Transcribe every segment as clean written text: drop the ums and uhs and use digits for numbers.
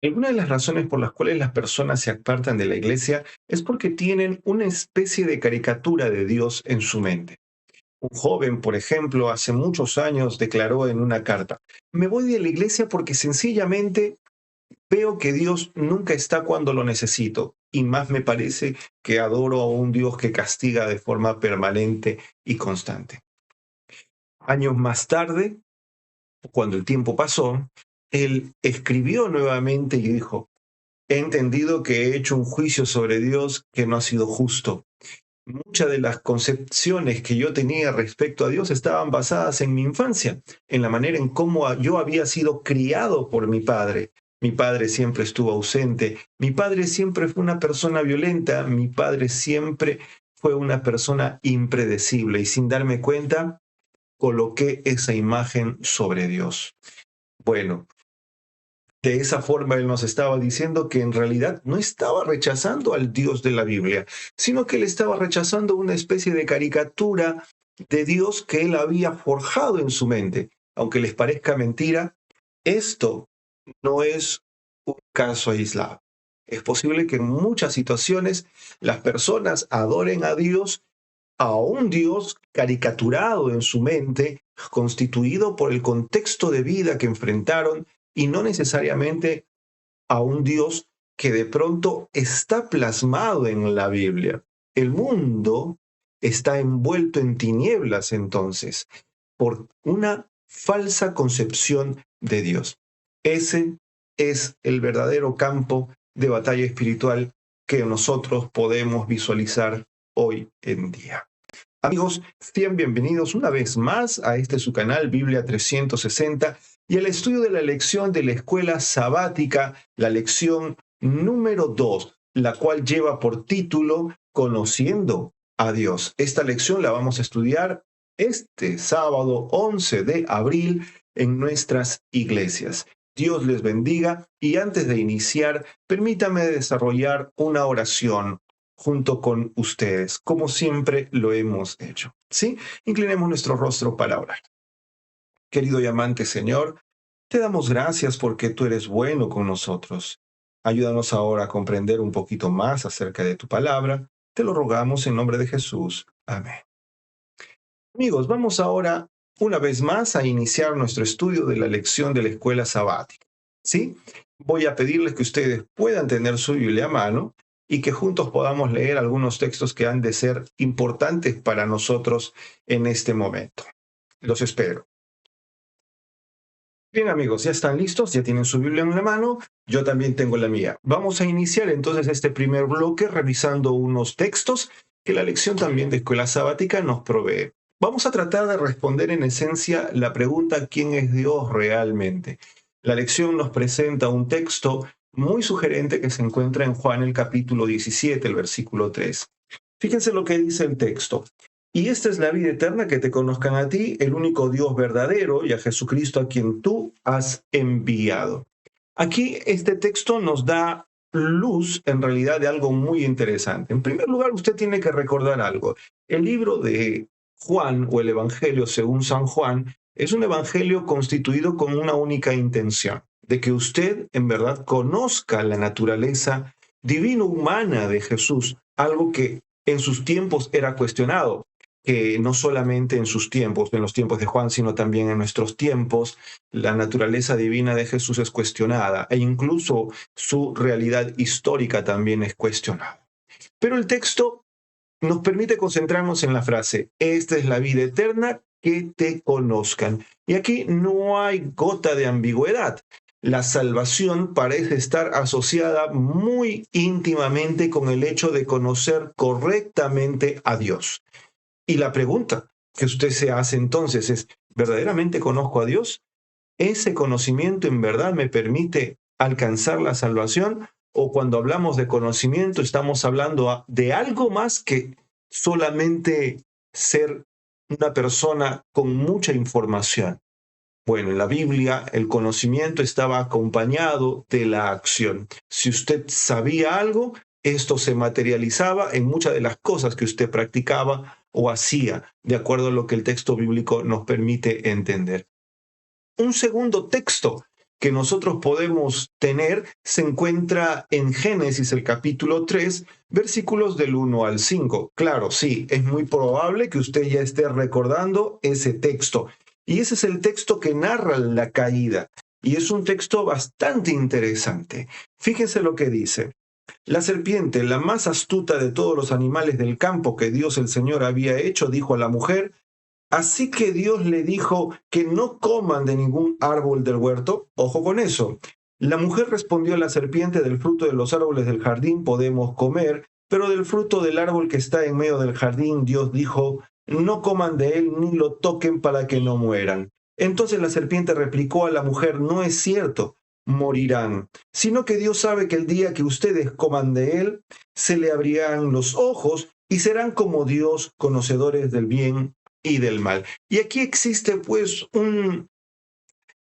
Algunas de las razones por las cuales las personas se apartan de la iglesia es porque tienen una especie de caricatura de Dios en su mente. Un joven, por ejemplo, hace muchos años declaró en una carta: me voy de la iglesia porque sencillamente veo que Dios nunca está cuando lo necesito, y más me parece que adoro a un Dios que castiga de forma permanente y constante. Años más tarde, cuando el tiempo pasó, él escribió nuevamente y dijo: he entendido que he hecho un juicio sobre Dios que no ha sido justo. Muchas de las concepciones que yo tenía respecto a Dios estaban basadas en mi infancia, en la manera en cómo yo había sido criado por mi padre. Mi padre siempre estuvo ausente, mi padre siempre fue una persona violenta, mi padre siempre fue una persona impredecible y sin darme cuenta coloqué esa imagen sobre Dios. Bueno, de esa forma él nos estaba diciendo que en realidad no estaba rechazando al Dios de la Biblia, sino que él estaba rechazando una especie de caricatura de Dios que él había forjado en su mente. Aunque les parezca mentira, esto no es un caso aislado. Es posible que en muchas situaciones las personas adoren a un Dios caricaturado en su mente, constituido por el contexto de vida que enfrentaron y no necesariamente a un Dios que de pronto está plasmado en la Biblia. El mundo está envuelto en tinieblas entonces por una falsa concepción de Dios. Ese es el verdadero campo de batalla espiritual que nosotros podemos visualizar hoy en día. Amigos, sean bienvenidos una vez más a este su canal Biblia 360 y el estudio de la lección de la escuela sabática, la lección número 2, la cual lleva por título Conociendo a Dios. Esta lección la vamos a estudiar este sábado 11 de abril en nuestras iglesias. Dios les bendiga y antes de iniciar, permítame desarrollar una oración junto con ustedes, como siempre lo hemos hecho. ¿Sí? Inclinemos nuestro rostro para orar. Querido y amante Señor, te damos gracias porque tú eres bueno con nosotros. Ayúdanos ahora a comprender un poquito más acerca de tu palabra. Te lo rogamos en nombre de Jesús. Amén. Amigos, vamos ahora una vez más a iniciar nuestro estudio de la lección de la escuela sabática. ¿Sí? Voy a pedirles que ustedes puedan tener su Biblia a mano y que juntos podamos leer algunos textos que han de ser importantes para nosotros en este momento. Los espero. Bien, amigos, ya están listos, ya tienen su Biblia en la mano, yo también tengo la mía. Vamos a iniciar entonces este primer bloque revisando unos textos que la lección también de escuela sabática nos provee. Vamos a tratar de responder en esencia la pregunta ¿quién es Dios realmente? La lección nos presenta un texto muy sugerente que se encuentra en Juan el capítulo 17, el versículo 3. Fíjense lo que dice el texto. Y esta es la vida eterna, que te conozcan a ti, el único Dios verdadero, y a Jesucristo a quien tú has enviado. Aquí este texto nos da luz en realidad de algo muy interesante. En primer lugar, usted tiene que recordar algo. El libro de Juan o el Evangelio según San Juan es un evangelio constituido con una única intención, de que usted en verdad conozca la naturaleza divino humana de Jesús, algo que en sus tiempos era cuestionado, que no solamente en sus tiempos, en los tiempos de Juan, sino también en nuestros tiempos, la naturaleza divina de Jesús es cuestionada e incluso su realidad histórica también es cuestionada. Pero el texto nos permite concentrarnos en la frase, esta es la vida eterna, que te conozcan. Y aquí no hay gota de ambigüedad. La salvación parece estar asociada muy íntimamente con el hecho de conocer correctamente a Dios. Y la pregunta que usted se hace entonces es, ¿verdaderamente conozco a Dios? ¿Ese conocimiento en verdad me permite alcanzar la salvación? ¿O cuando hablamos de conocimiento estamos hablando de algo más que solamente ser una persona con mucha información? Bueno, en la Biblia el conocimiento estaba acompañado de la acción. Si usted sabía algo, esto se materializaba en muchas de las cosas que usted practicaba o hacía, de acuerdo a lo que el texto bíblico nos permite entender. Un segundo texto que nosotros podemos tener se encuentra en Génesis, el capítulo 3, versículos del 1 al 5. Claro, sí, es muy probable que usted ya esté recordando ese texto. Y ese es el texto que narra la caída. Y es un texto bastante interesante. Fíjense lo que dice. La serpiente, la más astuta de todos los animales del campo que Dios el Señor había hecho, dijo a la mujer: así que Dios le dijo que no coman de ningún árbol del huerto. Ojo con eso. La mujer respondió a la serpiente: del fruto de los árboles del jardín podemos comer, pero del fruto del árbol que está en medio del jardín, Dios dijo: no coman de él ni lo toquen para que no mueran. Entonces la serpiente replicó a la mujer: no es cierto, morirán, sino que Dios sabe que el día que ustedes coman de él, se le abrirán los ojos y serán como Dios, conocedores del bien y del mal. Y aquí existe pues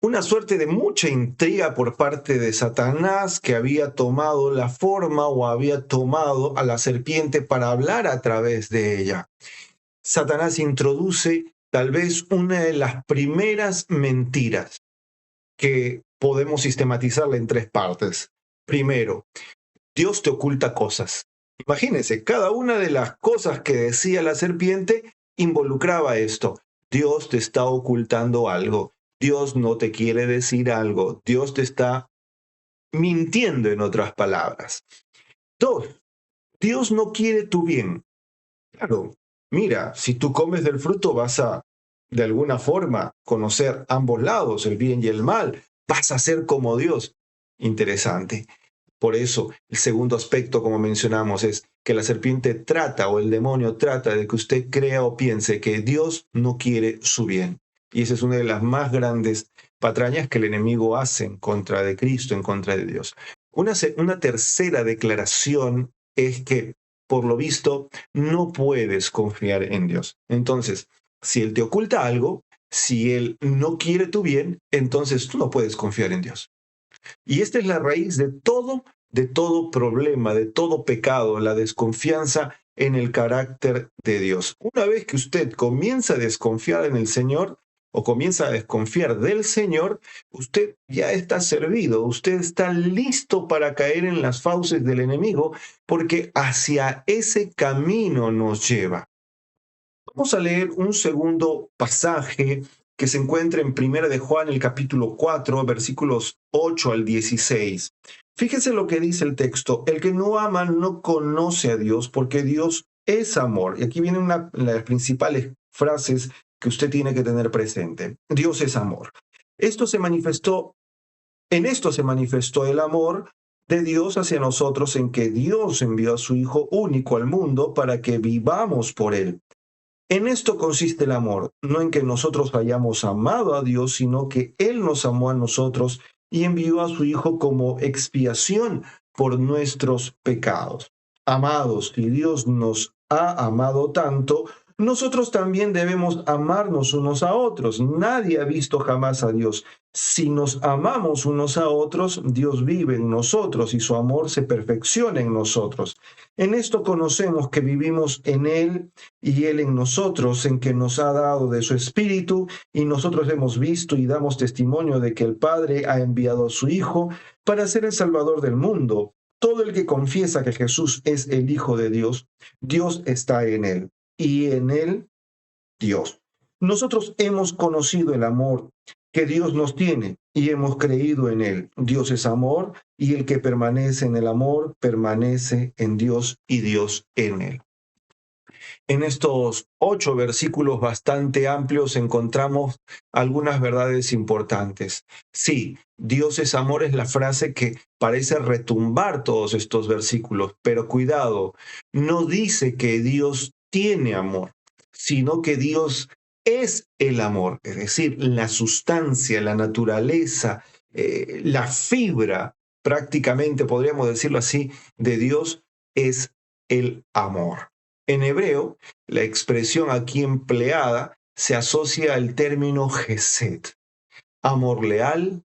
una suerte de mucha intriga por parte de Satanás, que había tomado la forma o había tomado a la serpiente para hablar a través de ella. Satanás introduce tal vez una de las primeras mentiras que podemos sistematizarla en tres partes. Primero, Dios te oculta cosas. Imagínense, cada una de las cosas que decía la serpiente involucraba esto. Dios te está ocultando algo. Dios no te quiere decir algo. Dios te está mintiendo, en otras palabras. Dos, Dios no quiere tu bien. Claro, mira, si tú comes del fruto vas a, de alguna forma, conocer ambos lados, el bien y el mal. Vas a ser como Dios. Interesante. Por eso, el segundo aspecto, como mencionamos, es que la serpiente trata o el demonio trata de que usted crea o piense que Dios no quiere su bien. Y esa es una de las más grandes patrañas que el enemigo hace en contra de Cristo, en contra de Dios. Una tercera declaración es que, por lo visto, no puedes confiar en Dios. Entonces, si Él te oculta algo, si Él no quiere tu bien, entonces tú no puedes confiar en Dios. Y esta es la raíz de todo problema, de todo pecado, la desconfianza en el carácter de Dios. Una vez que usted comienza a desconfiar en el Señor o comienza a desconfiar del Señor, usted ya está servido, usted está listo para caer en las fauces del enemigo, porque hacia ese camino nos lleva. Vamos a leer un segundo pasaje que se encuentra en Primera de Juan, el capítulo 4, versículos 8 al 16. Fíjese lo que dice el texto: el que no ama no conoce a Dios, porque Dios es amor. Y aquí viene una de las principales frases que usted tiene que tener presente. Dios es amor. En esto se manifestó el amor de Dios hacia nosotros, en que Dios envió a su Hijo único al mundo para que vivamos por él. En esto consiste el amor, no en que nosotros hayamos amado a Dios, sino que Él nos amó a nosotros y envió a su Hijo como expiación por nuestros pecados. Amados, si Dios nos ha amado tanto, nosotros también debemos amarnos unos a otros. Nadie ha visto jamás a Dios. Si nos amamos unos a otros, Dios vive en nosotros y su amor se perfecciona en nosotros. En esto conocemos que vivimos en Él y Él en nosotros, en que nos ha dado de su Espíritu, y nosotros hemos visto y damos testimonio de que el Padre ha enviado a su Hijo para ser el Salvador del mundo. Todo el que confiesa que Jesús es el Hijo de Dios, Dios está en Él, y en Él Dios. Nosotros hemos conocido el amor que Dios nos tiene y hemos creído en Él. Dios es amor, y el que permanece en el amor permanece en Dios y Dios en Él. En estos 8 versículos bastante amplios encontramos algunas verdades importantes. Sí, Dios es amor es la frase que parece retumbar todos estos versículos, pero cuidado, no dice que Dios tiene amor, sino que Dios es el amor, es decir, la sustancia, la naturaleza, la fibra, prácticamente podríamos decirlo así, de Dios es el amor. En hebreo, la expresión aquí empleada se asocia al término gesed: amor leal,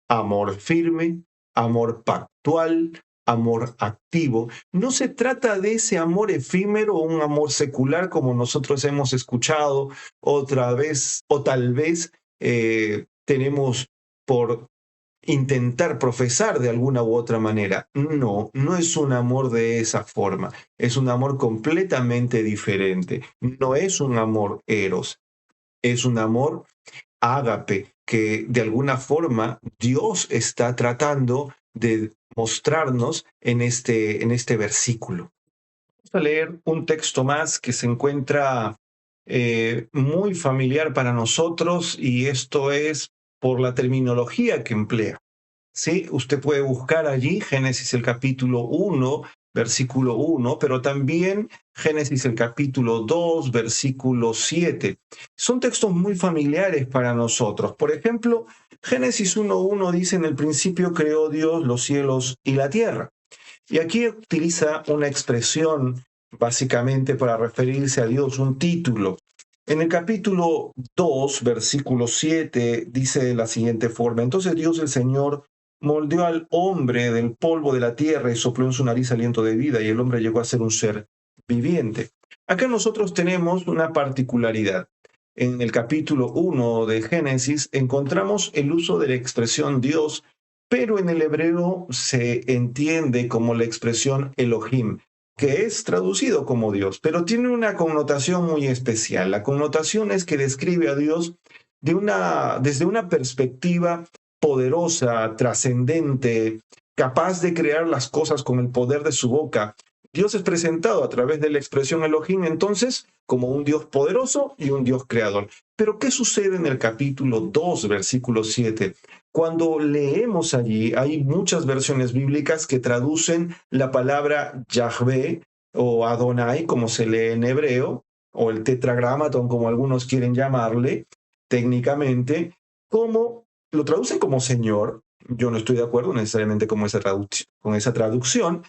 amor firme, amor pactual, amor activo. No se trata de ese amor efímero o un amor secular como nosotros hemos escuchado otra vez, o tal vez tenemos por intentar profesar de alguna u otra manera. No, no es un amor de esa forma. Es un amor completamente diferente. No es un amor eros, es un amor ágape que de alguna forma Dios está tratando de mostrarnos en este versículo. Vamos a leer un texto más que se encuentra muy familiar para nosotros y esto es por la terminología que emplea. ¿Sí? Usted puede buscar allí Génesis el capítulo 1, versículo 1, pero también Génesis el capítulo 2, versículo 7. Son textos muy familiares para nosotros. Por ejemplo, Génesis 1.1 dice: en el principio creó Dios los cielos y la tierra. Y aquí utiliza una expresión básicamente para referirse a Dios, un título. En el capítulo 2, versículo 7, dice de la siguiente forma: entonces Dios el Señor moldeó al hombre del polvo de la tierra y sopló en su nariz aliento de vida, y el hombre llegó a ser un ser viviente. Acá nosotros tenemos una particularidad. En el capítulo 1 de Génesis encontramos el uso de la expresión Dios, pero en el hebreo se entiende como la expresión Elohim, que es traducido como Dios, pero tiene una connotación muy especial. La connotación es que describe a Dios desde una perspectiva poderosa, trascendente, capaz de crear las cosas con el poder de su boca. Dios es presentado a través de la expresión Elohim entonces como un Dios poderoso y un Dios creador. Pero ¿qué sucede en el capítulo 2, versículo 7? Cuando leemos allí, hay muchas versiones bíblicas que traducen la palabra Yahvé o Adonai, como se lee en hebreo, o el tetragramatón, como algunos quieren llamarle técnicamente, como lo traducen como Señor. Yo no estoy de acuerdo necesariamente con con esa traducción.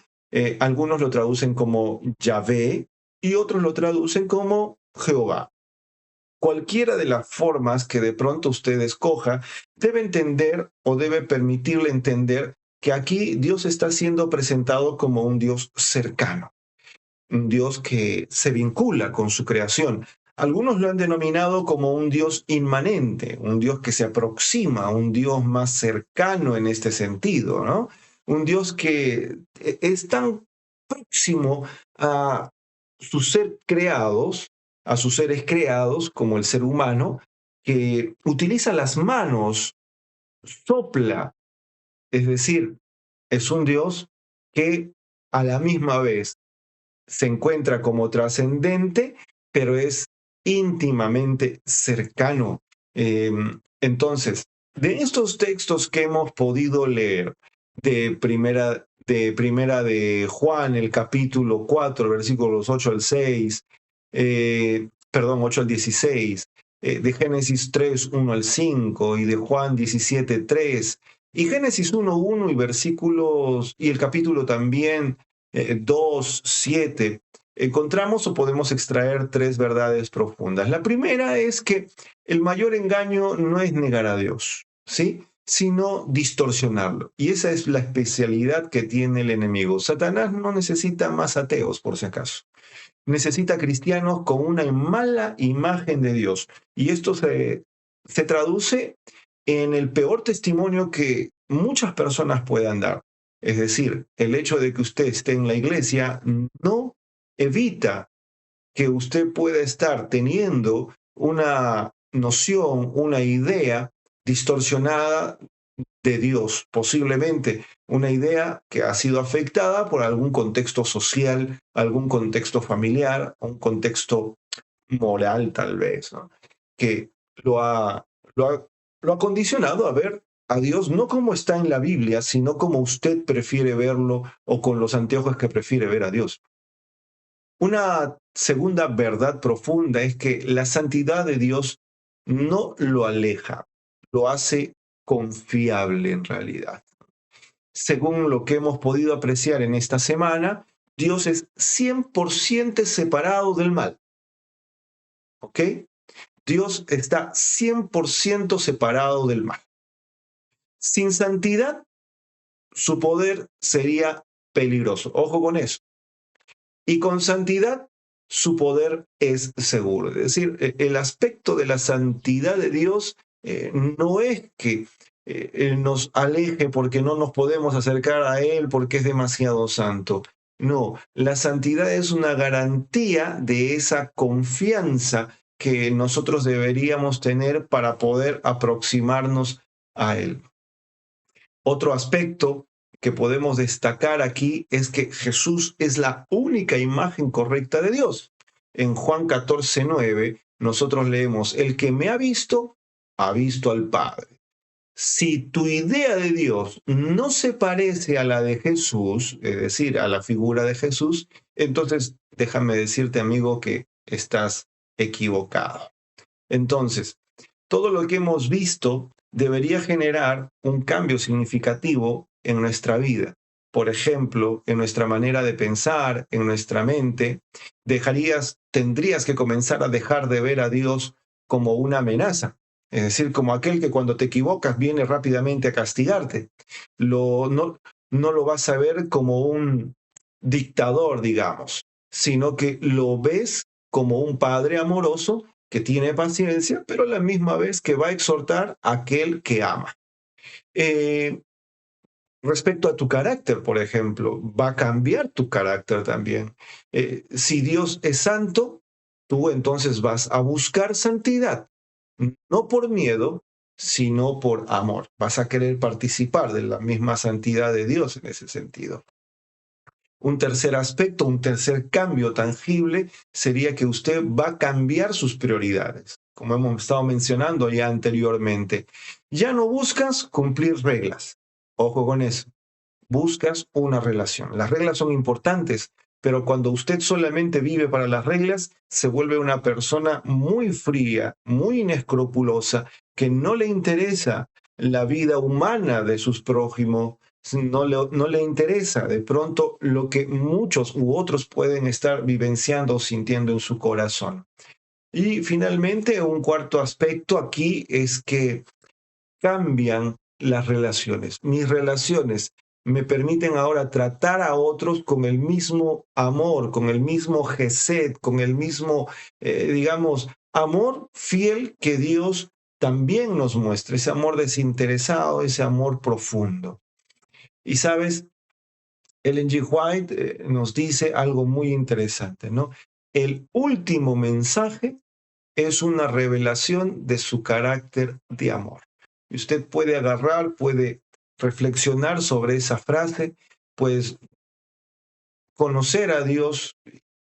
Algunos lo traducen como Yahvé y otros lo traducen como Jehová. Cualquiera de las formas que de pronto usted escoja, debe entender o debe permitirle entender que aquí Dios está siendo presentado como un Dios cercano, un Dios que se vincula con su creación. Algunos lo han denominado como un Dios inmanente, un Dios que se aproxima, un Dios más cercano en este sentido, ¿no? Un Dios que es tan próximo a sus ser creados, a sus seres creados, como el ser humano, que utiliza las manos, sopla, es decir, es un Dios que a la misma vez se encuentra como trascendente, pero es íntimamente cercano. Entonces, de estos textos que hemos podido leer de primera de Juan, el capítulo 4, versículos 8 al 6, perdón, 8 al 16, de Génesis 3, 1 al 5 y de Juan 17, 3, y Génesis 1, 1 y versículos, y el capítulo también 2, 7, encontramos o podemos extraer tres verdades profundas. La primera es que el mayor engaño no es negar a Dios, ¿sí? Sino distorsionarlo. Y esa es la especialidad que tiene el enemigo. Satanás no necesita más ateos, por si acaso. Necesita cristianos con una mala imagen de Dios. Y esto se traduce en el peor testimonio que muchas personas puedan dar. Es decir, el hecho de que usted esté en la iglesia no evita que usted pueda estar teniendo una noción, una idea distorsionada de Dios, posiblemente una idea que ha sido afectada por algún contexto social, algún contexto familiar, un contexto moral tal vez, ¿no? Que lo ha, lo ha, lo ha condicionado a ver a Dios no como está en la Biblia, sino como usted prefiere verlo o con los anteojos que prefiere ver a Dios. Una segunda verdad profunda es que la santidad de Dios no lo aleja, lo hace confiable en realidad. Según lo que hemos podido apreciar en esta semana, Dios es 100% separado del mal. ¿Ok? Dios está 100% separado del mal. Sin santidad, su poder sería peligroso. Ojo con eso. Y con santidad, su poder es seguro. Es decir, el aspecto de la santidad de Dios no es que nos aleje porque no nos podemos acercar a Él porque es demasiado santo. No, la santidad es una garantía de esa confianza que nosotros deberíamos tener para poder aproximarnos a Él. Otro aspecto que podemos destacar aquí es que Jesús es la única imagen correcta de Dios. En Juan 14:9 nosotros leemos, el que me ha visto al Padre. Si tu idea de Dios no se parece a la de Jesús, es decir, a la figura de Jesús, entonces déjame decirte, amigo, que estás equivocado. Entonces, todo lo que hemos visto debería generar un cambio significativo en nuestra vida. Por ejemplo, en nuestra manera de pensar, en nuestra mente, tendrías que comenzar a dejar de ver a Dios como una amenaza, es decir, como aquel que cuando te equivocas viene rápidamente a castigarte. No lo vas a ver como un dictador, digamos, sino que lo ves como un padre amoroso que tiene paciencia, pero a la misma vez que va a exhortar a aquel que ama. Eh, Respecto a tu carácter, por ejemplo, va a cambiar tu carácter también. Si Dios es santo, tú entonces vas a buscar santidad, no por miedo, sino por amor. Vas a querer participar de la misma santidad de Dios en ese sentido. Un tercer aspecto, un tercer cambio tangible sería que usted va a cambiar sus prioridades, como hemos estado mencionando ya anteriormente. Ya no buscas cumplir reglas. Ojo con eso. Buscas una relación. Las reglas son importantes, pero cuando usted solamente vive para las reglas, se vuelve una persona muy fría, muy inescrupulosa, que no le interesa la vida humana de sus prójimos, no le interesa de pronto lo que muchos u otros pueden estar vivenciando o sintiendo en su corazón. Y finalmente, un cuarto aspecto aquí es que cambian las relaciones. Mis relaciones me permiten ahora tratar a otros con el mismo amor, con el mismo gesed, con el mismo, digamos, amor fiel que Dios también nos muestra, ese amor desinteresado, ese amor profundo. Y sabes, Ellen G. White nos dice algo muy interesante, ¿no? El último mensaje es una revelación de su carácter de amor. Y usted puede agarrar, puede reflexionar sobre esa frase, pues conocer a Dios,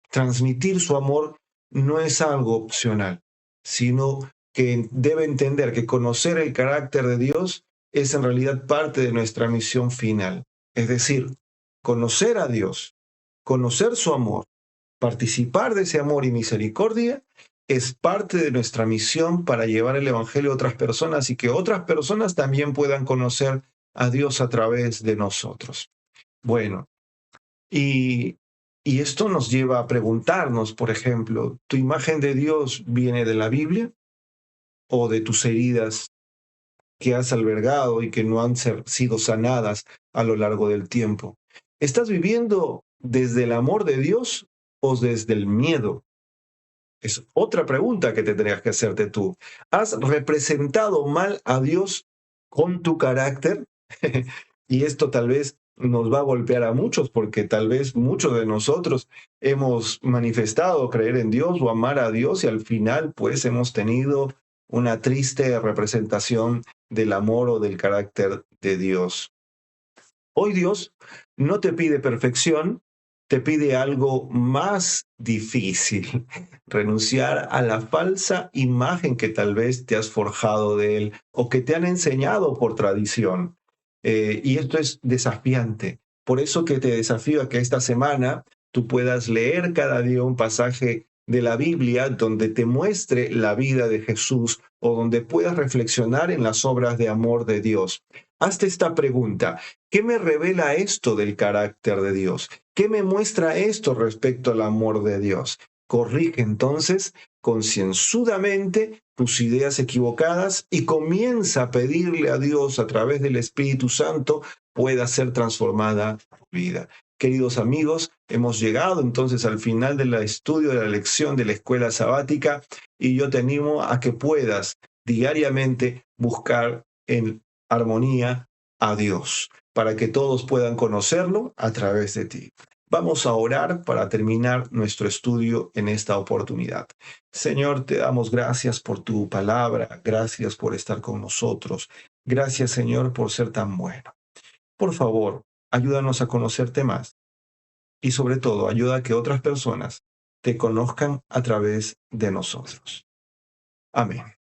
transmitir su amor, no es algo opcional, sino que debe entender que conocer el carácter de Dios es en realidad parte de nuestra misión final. Es decir, conocer a Dios, conocer su amor, participar de ese amor y misericordia es parte de nuestra misión para llevar el Evangelio a otras personas y que otras personas también puedan conocer a Dios a través de nosotros. Bueno, y, y esto nos lleva a preguntarnos, por ejemplo, ¿tu imagen de Dios viene de la Biblia o de tus heridas que has albergado y que no han sido sanadas a lo largo del tiempo? ¿Estás viviendo desde el amor de Dios o desde el miedo? Es otra pregunta que tendrías que hacerte tú. ¿Has representado mal a Dios con tu carácter? Y esto tal vez nos va a golpear a muchos porque tal vez muchos de nosotros hemos manifestado creer en Dios o amar a Dios y al final pues hemos tenido una triste representación del amor o del carácter de Dios. Hoy Dios no te pide perfección, te pide algo más difícil, renunciar a la falsa imagen que tal vez te has forjado de Él o que te han enseñado por tradición. Y esto es desafiante. Por eso que te desafío a que esta semana tú puedas leer cada día un pasaje de la Biblia donde te muestre la vida de Jesús o donde puedas reflexionar en las obras de amor de Dios. Hazte esta pregunta: ¿qué me revela esto del carácter de Dios? ¿Qué me muestra esto respecto al amor de Dios? Corrige entonces concienzudamente tus ideas equivocadas y comienza a pedirle a Dios a través del Espíritu Santo pueda ser transformada tu vida. Queridos amigos, hemos llegado entonces al final del estudio de la lección de la escuela sabática y yo te animo a que puedas diariamente buscar en armonía a Dios, para que todos puedan conocerlo a través de ti. Vamos a orar para terminar nuestro estudio en esta oportunidad. Señor, te damos gracias por tu palabra, gracias por estar con nosotros, gracias Señor por ser tan bueno. Por favor, ayúdanos a conocerte más y sobre todo ayuda a que otras personas te conozcan a través de nosotros. Amén.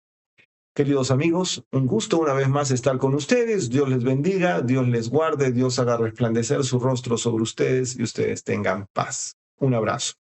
Queridos amigos, un gusto una vez más estar con ustedes. Dios les bendiga, Dios les guarde, Dios haga resplandecer su rostro sobre ustedes y ustedes tengan paz. Un abrazo.